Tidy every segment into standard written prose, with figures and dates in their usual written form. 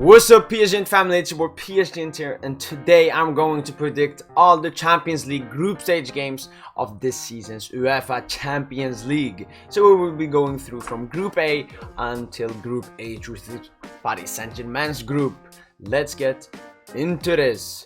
What's up, Psgint family? It's your boy Psgint here, and today I'm going to predict all the Champions League group stage games of this season's UEFA Champions League. So we will be going through from Group A until Group H, which is Paris Saint-Germain's group. Let's get into this.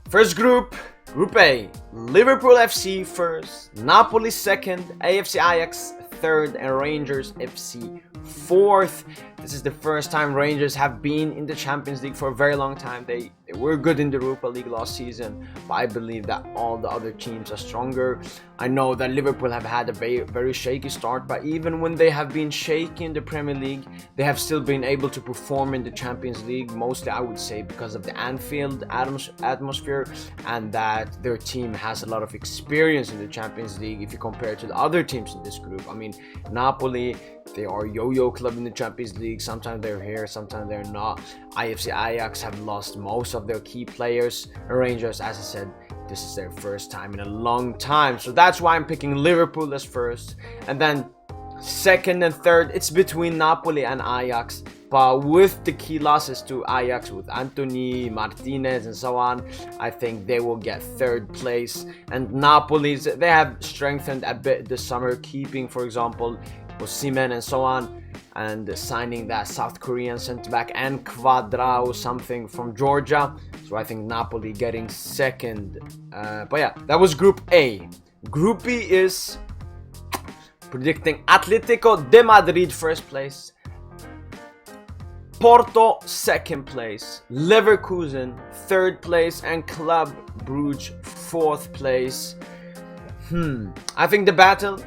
First group, Group A, Liverpool FC first, Napoli second, AFC Ajax third, and Rangers FC fourth. This is the first time Rangers have been in the Champions League for a very long time. They were good in the Europa League last season, but I believe that all the other teams are stronger. I know that Liverpool have had a very shaky start, but even when they have been shaky in the Premier League, they have still been able to perform in the Champions League, mostly I would say because of the Anfield atmosphere and that their team has a lot of experience in the Champions League if you compare to the other teams in this group. I mean, Napoli, they are a yo-yo club in the Champions League. Sometimes they're here, sometimes they're not. AFC Ajax have lost most of their key players. Rangers, as I said, this is their first time in a long time. So that's why I'm picking Liverpool as first. And then second and third, it's between Napoli and Ajax. But with the key losses to Ajax with Antony, Martinez and so on, I think they will get third place. And Napoli, they have strengthened a bit this summer, keeping, for example, Osimhen and so on, and signing that South Korean centre-back and Quadrao something from Georgia. So I think Napoli getting second. But yeah, that was Group A. Group B is predicting Atletico de Madrid first place, Porto second place, Leverkusen third place, and Club Brugge fourth place. I think the battle,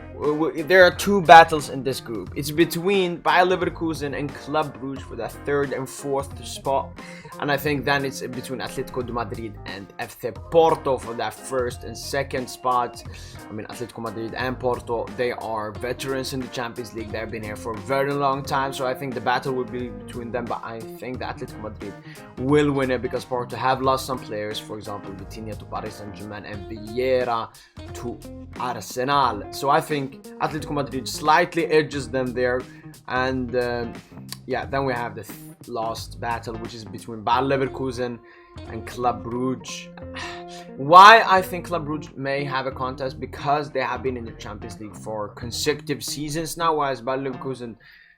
there are two battles in this group. It's between Bayer Leverkusen and Club Brugge for that third and fourth spot. And I think then it's between Atletico de Madrid and FC Porto for that first and second spot. I mean, Atletico Madrid and Porto, they are veterans in the Champions League. They've been here for a very long time. So I think the battle will be between them. But I think that Atletico Madrid will win it because Porto have lost some players. For example, Vitinha to Paris Saint-Germain and Vieira to Arsenal. So I think Atletico Madrid slightly edges them there. And yeah, then we have the last battle, which is between Bayer Leverkusen and Club Brugge. Why I think Club Brugge may have a contest? Because they have been in the Champions League for consecutive seasons now, whereas Bayer Leverkusen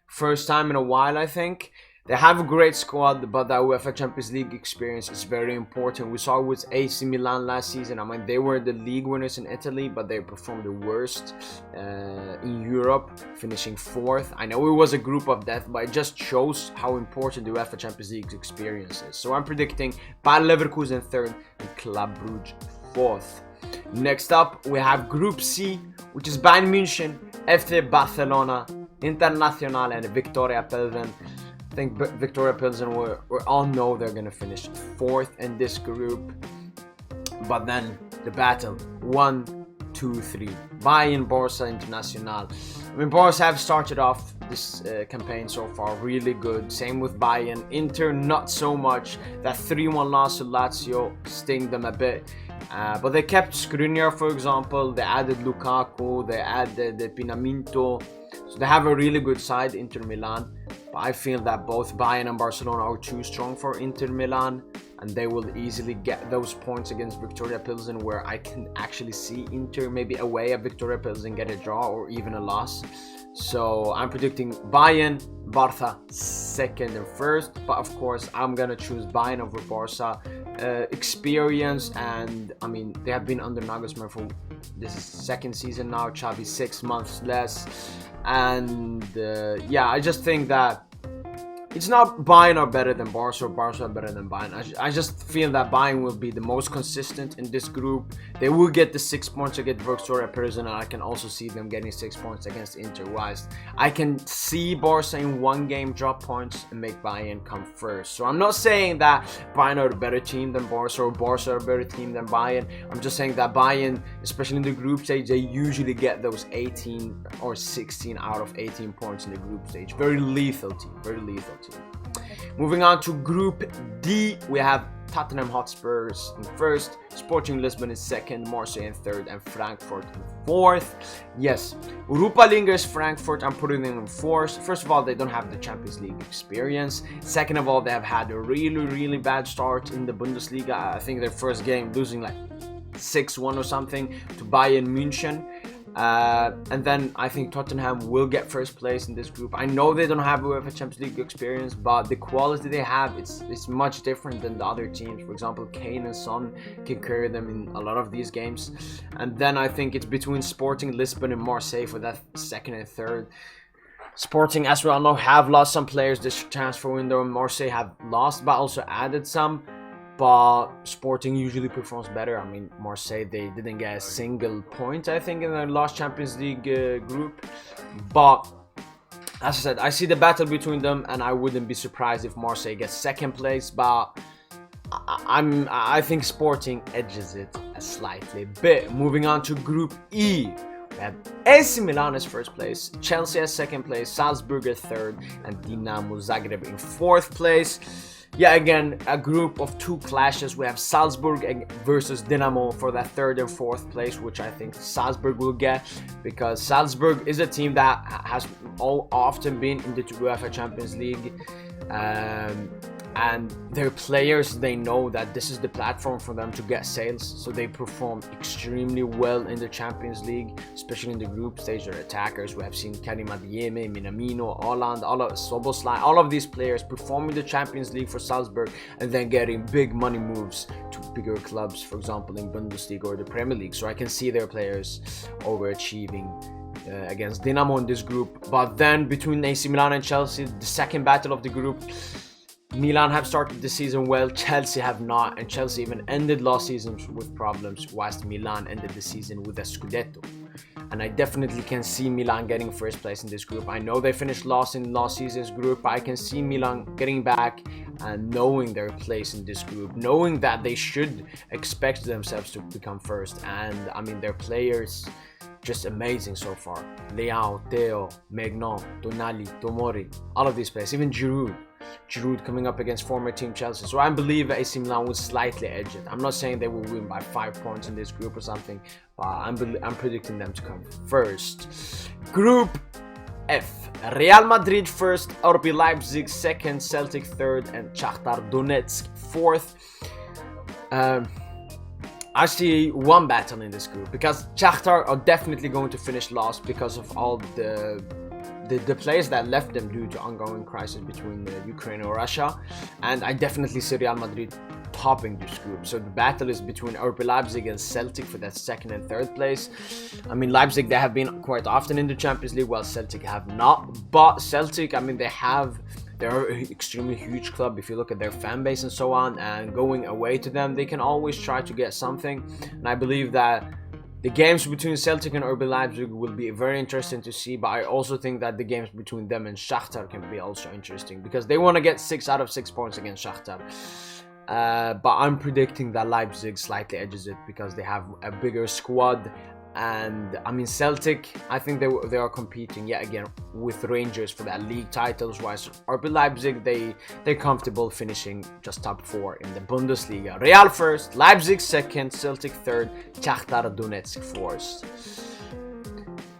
first time in a while, I think. They have a great squad, but that UEFA Champions League experience is very important. We saw it with AC Milan last season. I mean, they were the league winners in Italy, but they performed the worst in Europe, finishing fourth. I know it was a group of death, but it just shows how important the UEFA Champions League experience is. So I'm predicting Bayer Leverkusen third and Club Brugge fourth. Next up, we have Group C, which is Bayern München, FC Barcelona, Internazionale, and Victoria Pilsen. I think Victoria Pilsen, we all know they're going to finish fourth in this group. But then the battle, 1, 2, 3. Bayern, Barca, Internazionale. I mean, Barca have started off this campaign so far really good. Same with Bayern. Inter, not so much. That 3-1 loss to Lazio sting them a bit. But they kept Skriniar, for example. They added Lukaku. They added Pinamento. So they have a really good side, Inter Milan. But I feel that both Bayern and Barcelona are too strong for Inter Milan, and they will easily get those points against Victoria Pilsen, where I can actually see Inter maybe away at Victoria Pilsen get a draw or even a loss. So I'm predicting Bayern, Barca second and first, but of course I'm gonna choose Bayern over Barca. Experience, and I mean, they have been under Nagelsmann for this is second season now. Xavi 6 months less, and yeah, I just think that it's not Bayern are better than Barca or Barca are better than Bayern. I just feel that Bayern will be the most consistent in this group. They will get the 6 points against Victoria Pilsen, and I can also see them getting 6 points against Inter. Wise, I can see Barca in one game drop points and make Bayern come first. So I'm not saying that Bayern are a better team than Barca or Barca are a better team than Bayern. I'm just saying that Bayern, especially in the group stage, they usually get those 18 or 16 out of 18 points in the group stage. Very lethal team, very lethal team. Moving on to Group D, we have Tottenham Hotspurs in first, Sporting Lisbon in second, Marseille in third, and Frankfurt in fourth. Yes, Europa Leaguers Frankfurt, I'm putting them in fourth. First of all, they don't have the Champions League experience. Second of all, they have had a really bad start in the Bundesliga. I think their first game losing like 6-1 or something to Bayern München. And then I think Tottenham will get first place in this group. I know they don't have UEFA Champions League experience, but the quality they have, it's much different than the other teams. For example, Kane and Son can carry them in a lot of these games. And then I think it's between Sporting Lisbon and Marseille for that second and third. Sporting, as we all know, have lost some players this transfer window. Marseille have lost, but also added some. But Sporting usually performs better. I mean, Marseille, they didn't get a single point, I think, in their last Champions League group. But as I said, I see the battle between them, and I wouldn't be surprised if Marseille gets second place. But I think Sporting edges it a slightly bit. Moving on to Group E. We have AC Milan as first place, Chelsea as second place, Salzburg as third, and Dinamo Zagreb in fourth place. Yeah, again, a group of two clashes. We have Salzburg versus Dinamo for that third and fourth place, which I think Salzburg will get, because Salzburg is a team that has often been in the UEFA Champions League. And their players, they know that this is the platform for them to get sales, so they perform extremely well in the Champions League, especially in the group stage. Their attackers, we have seen Karim Adeyemi, Minamino, Haaland, Szoboszlai, all of these players performing the Champions League for Salzburg and then getting big money moves to bigger clubs, for example in Bundesliga or the Premier League. So I can see their players overachieving against Dinamo in this group. But then between AC Milan and Chelsea, the second battle of the group, Milan have started the season well, Chelsea have not, and Chelsea even ended last season with problems, whilst Milan ended the season with a Scudetto. And I definitely can see Milan getting first place in this group. I know they finished last in last season's group, but I can see Milan getting back and knowing their place in this group, knowing that they should expect themselves to become first. And I mean, their players, just amazing so far. Leao, Theo, Maignan, Tonali, Tomori, all of these players, even Giroud coming up against former team Chelsea. So I believe AC Milan will slightly edge it. I'm not saying they will win by 5 points in this group or something, but I'm predicting them to come first. Group F. Real Madrid first, RB Leipzig second, Celtic third, and Shakhtar Donetsk fourth. I see one battle in this group, because Shakhtar are definitely going to finish last because of all the players that left them due to ongoing crisis between Ukraine and Russia. And I definitely see Real Madrid topping this group. So the battle is between RB Leipzig and Celtic for that second and third place. I mean, Leipzig, they have been quite often in the Champions League, while Celtic have not. But Celtic, I mean, they're an extremely huge club if you look at their fan base and so on, and going away to them, they can always try to get something. And I believe that the games between Celtic and RB Leipzig will be very interesting to see, but I also think that the games between them and Shakhtar can be also interesting, because they want to get 6 out of 6 points against Shakhtar. But I'm predicting that Leipzig slightly edges it because they have a bigger squad. And I mean, Celtic, I think they are competing yet again with Rangers for that league titles, whilst RB Leipzig, they're comfortable finishing just top 4 in the Bundesliga. Real first, Leipzig second, Celtic third, Shakhtar Donetsk fourth.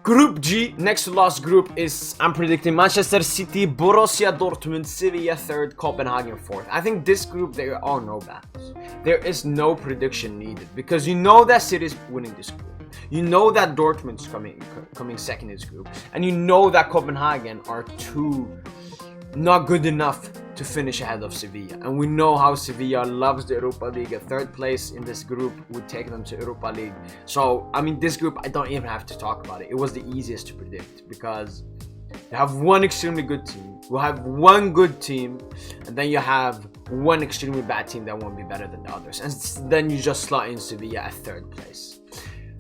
Group G, next to last group, is, I'm predicting Manchester City, Borussia Dortmund, Sevilla third, Copenhagen fourth. I think this group, there are no battles. There is no prediction needed, because you know that City is winning this group. You know that Dortmund's coming second in this group, and you know that Copenhagen are not good enough to finish ahead of Sevilla. And we know how Sevilla loves the Europa League. A third place in this group would take them to Europa League. So, I mean, this group, I don't even have to talk about it. It was the easiest to predict, because you have one extremely good team, you have one good team, and then you have one extremely bad team that won't be better than the others. And then you just slot in Sevilla at third place.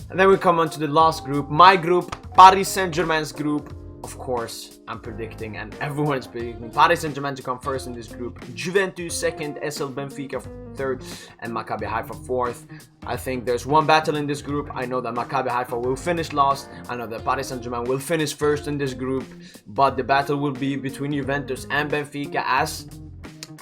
And then we come on to the last group, my group, Paris Saint-Germain's group. Of course, I'm predicting, and everyone is predicting, Paris Saint-Germain to come first in this group, Juventus second, SL Benfica third, and Maccabi Haifa fourth. I think there's one battle in this group. I know that Maccabi Haifa will finish last. I know that Paris Saint-Germain will finish first in this group, but the battle will be between Juventus and Benfica, as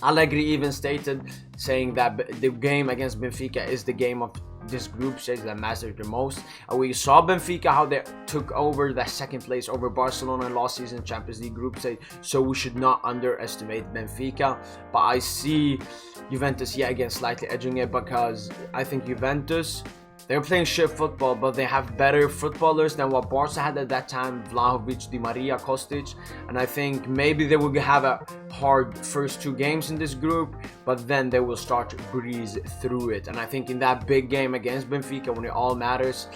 Allegri even stated, saying that the game against Benfica is the game of this group stage that matters the most. And we saw Benfica, how they took over that second place over Barcelona in last season Champions League group stage, so we should not underestimate Benfica. But I see Juventus yet again slightly edging it, because I think Juventus, they're playing shit football, but they have better footballers than what Barca had at that time. Vlahovic, Di Maria, Kostic. And I think maybe they will have a hard first 2 games in this group, but then they will start to breeze through it. And I think in that big game against Benfica, when it all matters,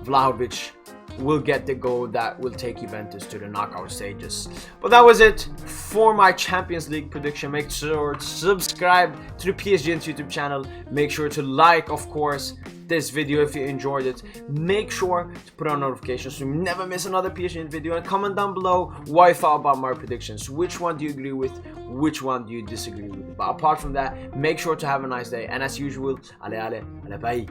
Vlahovic will get the goal that will take Juventus to the knockout stages. But that was it for my Champions League prediction. Make sure to subscribe to the Psgint YouTube channel. Make sure to like, of course, this video if you enjoyed it. Make sure to put on notifications so you never miss another Psgint video, and comment down below what you thought about my predictions. Which one do you agree with? Which one do you disagree with? But apart from that, make sure to have a nice day, and as usual, bye.